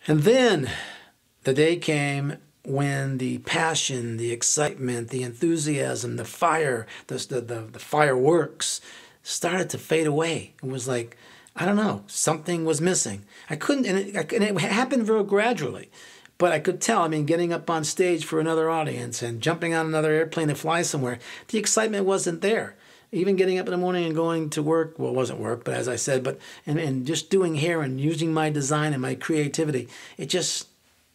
And then the day came when the passion, the excitement, the enthusiasm, the fire, the fireworks started to fade away. It was like, I don't know, something was missing. I couldn't, and it happened very gradually. But I could tell, I mean, getting up on stage for another audience and jumping on another airplane to fly somewhere, the excitement wasn't there. Even getting up in the morning and going to work, well, it wasn't work, but as I said, and just doing hair and using my design and my creativity, it just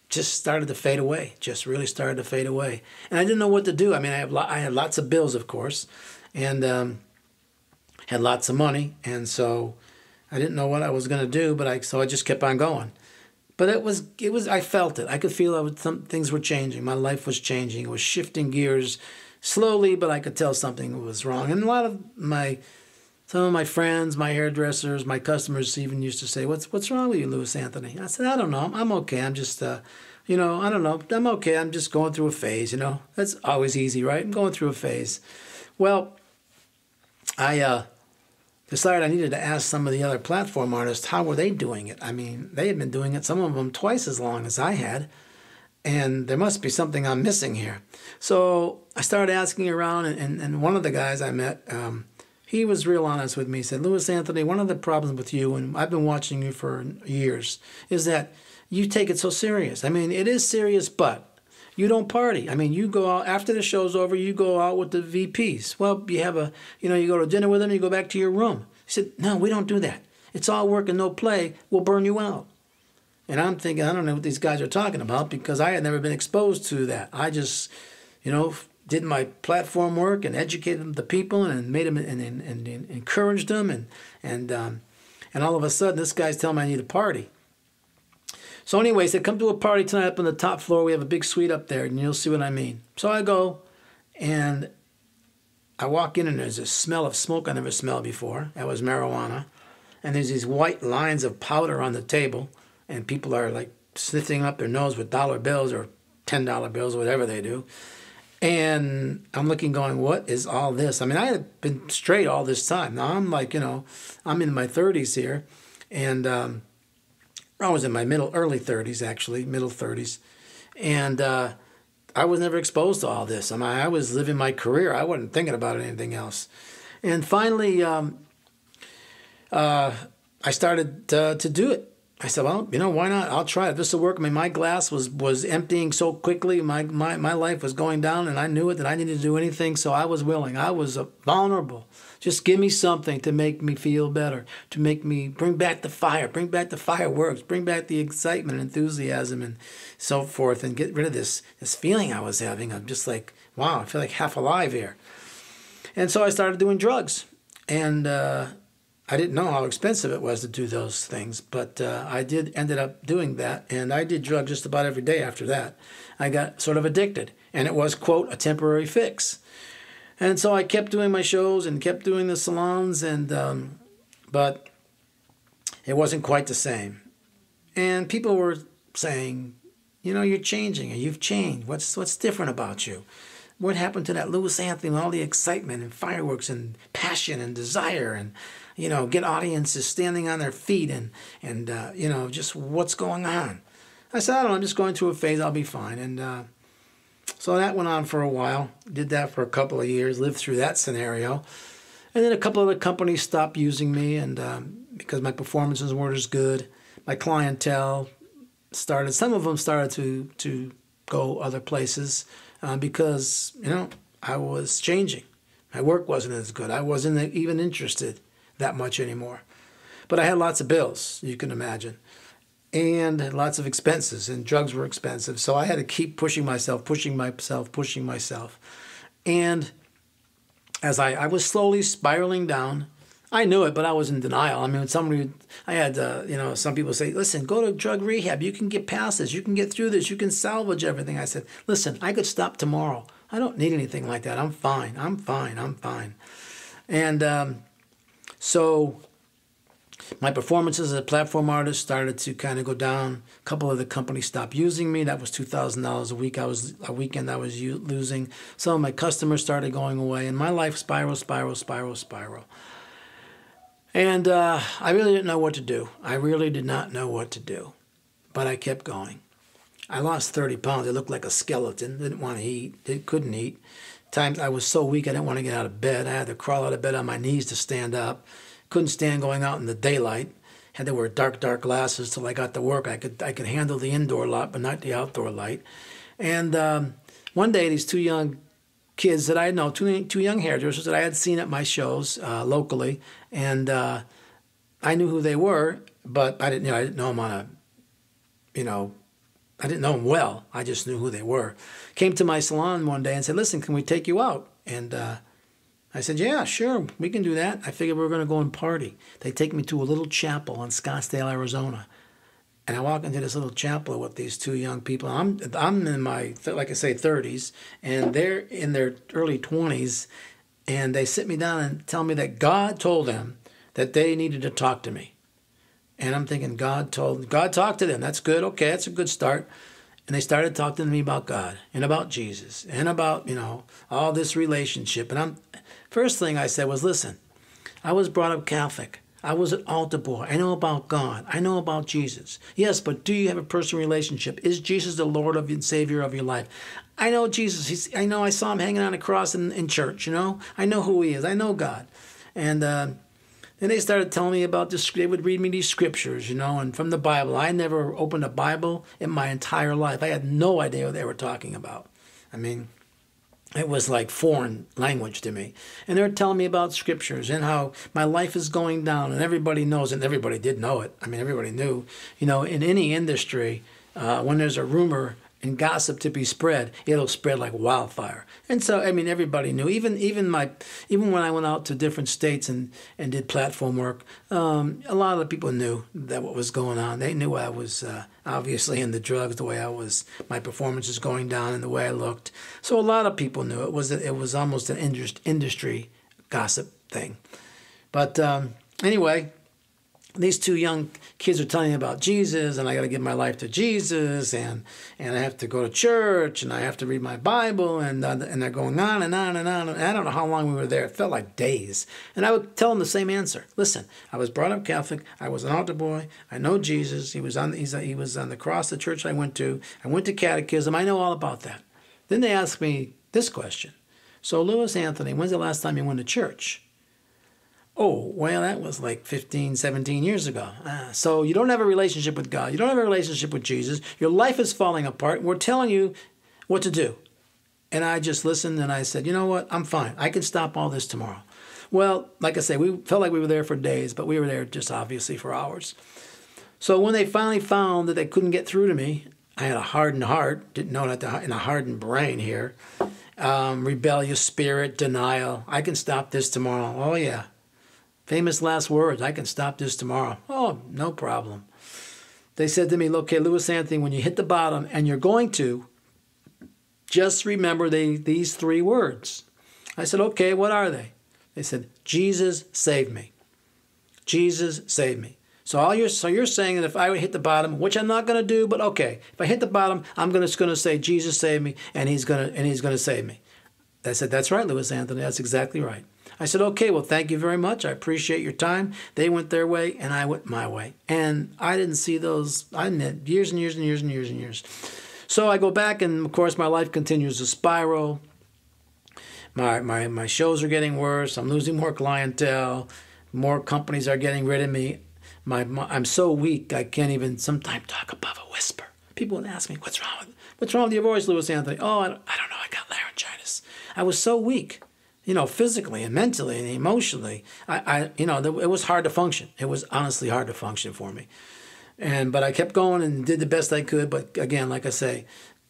started to fade away. Just really started to fade away. And I didn't know what to do. I mean, I had lots of bills, of course, and had lots of money, and so I didn't know what I was going to do, so I just kept on going. But it was I felt it. I could feel some things were changing. My life was changing. It was shifting gears slowly, but I could tell something was wrong. And some of my friends, my hairdressers, my customers even used to say, "What's wrong with you, Louis Anthony?" I said, "I don't know. I'm okay. I'm just I don't know. I'm okay. I'm just going through a phase, That's always easy, right? I'm going through a phase." Well, I decided I needed to ask some of the other platform artists, how were they doing it? I mean, they had been doing it, some of them twice as long as I had, and there must be something I'm missing here. So I started asking around, and one of the guys I met, he was real honest with me. He said, "Louis Anthony, one of the problems with you, and I've been watching you for years, is that you take it so serious. I mean, it is serious, but you don't party. I mean, you go out after the show's over, you go out with the VPs. Well, you have you go to dinner with them, you go back to your room." He said, "No, we don't do that. It's all work and no play. We'll burn you out." And I'm thinking, I don't know what these guys are talking about because I had never been exposed to that. I just, did my platform work and educated the people and made them and encouraged them and all of a sudden this guy's telling me I need a party. So anyway, he said, "Come to a party tonight up on the top floor. We have a big suite up there, and you'll see what I mean." So I go, and I walk in, and there's a smell of smoke I never smelled before. That was marijuana. And there's these white lines of powder on the table, and people are like sniffing up their nose with dollar bills or $10 bills, whatever they do. And I'm looking going, what is all this? I mean, I had been straight all this time. Now I'm like, I'm in my 30s here, and I was in my early 30s, actually, middle 30s. And I was never exposed to all this. I mean, I was living my career. I wasn't thinking about anything else. And finally, I started to do it. I said, well, why not? I'll try it. This will work. I mean, my glass was emptying so quickly. My life was going down, and I knew it that I needed to do anything, so I was willing. I was vulnerable. Just give me something to make me feel better, to make me bring back the fire, bring back the fireworks, bring back the excitement and enthusiasm and so forth, and get rid of this feeling I was having. I'm just like, wow, I feel like half alive here. And so I started doing drugs, and I didn't know how expensive it was to do those things, but I ended up doing that, and I did drugs just about every day after that. I got sort of addicted, and it was, quote, a temporary fix. And so I kept doing my shows and kept doing the salons, but it wasn't quite the same. And people were saying, you're changing, and you've changed. What's different about you? What happened to that Louis Anthony with all the excitement and fireworks and passion and desire and, get audiences standing on their feet and just what's going on? I said, I don't know, I'm just going through a phase, I'll be fine. And so that went on for a while, did that for a couple of years, lived through that scenario. And then a couple of the companies stopped using me and because my performances weren't as good. My clientele some of them started to go other places because, I was changing. My work wasn't as good. I wasn't even interested that much anymore. But I had lots of bills, you can imagine, and lots of expenses, and drugs were expensive. So I had to keep pushing myself. And as I was slowly spiraling down, I knew it, but I was in denial. I mean, I had, some people say, listen, go to drug rehab. You can get past this. You can get through this. You can salvage everything. I said, listen, I could stop tomorrow. I don't need anything like that. I'm fine. And so my performances as a platform artist started to kind of go down. A couple of the companies stopped using me. That was $2,000 a week. A weekend I was losing. Some of my customers started going away, and my life spiral. And I really didn't know what to do. I really did not know what to do. but I kept going. I lost 30 pounds. I looked like a skeleton. Didn't want to eat. Couldn't eat. Times I was so weak I didn't want to get out of bed. I had to crawl out of bed on my knees to stand up. Couldn't stand going out in the daylight. Had to wear dark glasses till I got to work. I could handle the indoor light, but not the outdoor light. And one day, these two young kids that I know, two young hairdressers that I had seen at my shows locally, and I knew who they were, but I didn't know them on a, I didn't know them well. I just knew who they were. Came to my salon one day and said, "Listen, can we take you out?" And I said, "Yeah, sure, we can do that." I figured we were going to go and party. They take me to a little chapel in Scottsdale, Arizona. And I walk into this little chapel with these two young people. I'm in my, like I say, 30s, and they're in their early 20s, and they sit me down and tell me that God told them that they needed to talk to me. And I'm thinking, God talked to them. That's good. Okay, that's a good start. And they started talking to me about God and about Jesus and about, all this relationship. And first thing I said was, "Listen, I was brought up Catholic. I was an altar boy. I know about God. I know about Jesus. Yes, but do you have a personal relationship? Is Jesus the Lord and Savior of your life? I know Jesus. I know I saw him hanging on a cross in church, I know who he is. I know God." And then they started telling me about this. They would read me these scriptures, and from the Bible. I never opened a Bible in my entire life. I had no idea what they were talking about. I mean, it was like foreign language to me. And they were telling me about scriptures and how my life is going down, and everybody knows, and everybody did know it. I mean, everybody knew, in any industry, when there's a rumor and gossip to be spread, it'll spread like wildfire. And so, I mean, everybody knew. Even when I went out to different states and did platform work, a lot of the people knew that what was going on. They knew I was obviously in the drugs, the way I was, my performance was going down, and the way I looked. So a lot of people knew. It was almost an industry gossip thing. But anyway, these two young kids are telling me about Jesus, and I got to give my life to Jesus, and I have to go to church, and I have to read my Bible, and they're going on and on and on. And I don't know how long we were there. It felt like days. And I would tell them the same answer. "Listen, I was brought up Catholic. I was an altar boy. I know Jesus. He was on the cross, the church I went to. I went to catechism. I know all about that." Then they asked me this question. "So, Louis Anthony, when's the last time you went to church?" "Oh, well, that was like 15, 17 years ago. So you don't have a relationship with God. You don't have a relationship with Jesus. Your life is falling apart. We're telling you what to do." And I just listened, and I said, "You know what? I'm fine. I can stop all this tomorrow." Well, like I say, we felt like we were there for days, but we were there just obviously for hours. So when they finally found that they couldn't get through to me, I had a hardened heart, didn't know that, and a hardened brain here, rebellious spirit, denial. "I can stop this tomorrow." "Oh, yeah. Famous last words, "I can stop this tomorrow." "Oh, no problem." They said to me, "Okay, Louis Anthony, when you hit the bottom, and you're going to, just remember these three words." I said, "Okay, what are they?" They said, "Jesus save me. Jesus save me." So you're saying that if I would hit the bottom, which I'm not going to do, but okay, if I hit the bottom, I'm just going to say, "Jesus save me," and he's going to save me. I said, "That's right, Louis Anthony. That's exactly right." I said, "Okay, well, thank you very much. I appreciate your time." They went their way, and I went my way. And I didn't see those, I didn't, years and years and years and years and years. So I go back, and of course, my life continues to spiral. My shows are getting worse. I'm losing more clientele. More companies are getting rid of me. I'm so weak, I can't even sometimes talk above a whisper. People would ask me, "What's wrong with your voice, Louis Anthony?" "Oh, I don't know. I got laryngitis." I was so weak. Physically and mentally and emotionally, it was hard to function. It was honestly hard to function for me. But I kept going and did the best I could. But again, like I say,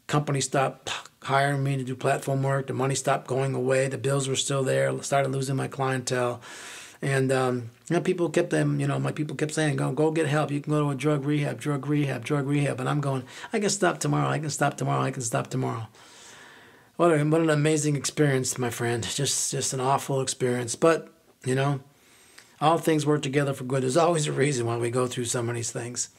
companies stopped hiring me to do platform work. The money stopped going away. The bills were still there. I started losing my clientele. And people kept my people kept saying, go get help. You can go to a drug rehab. And I'm going, "I can stop tomorrow. I can stop tomorrow. I can stop tomorrow." What an amazing experience, my friend. Just an awful experience. But, all things work together for good. There's always a reason why we go through some of these things.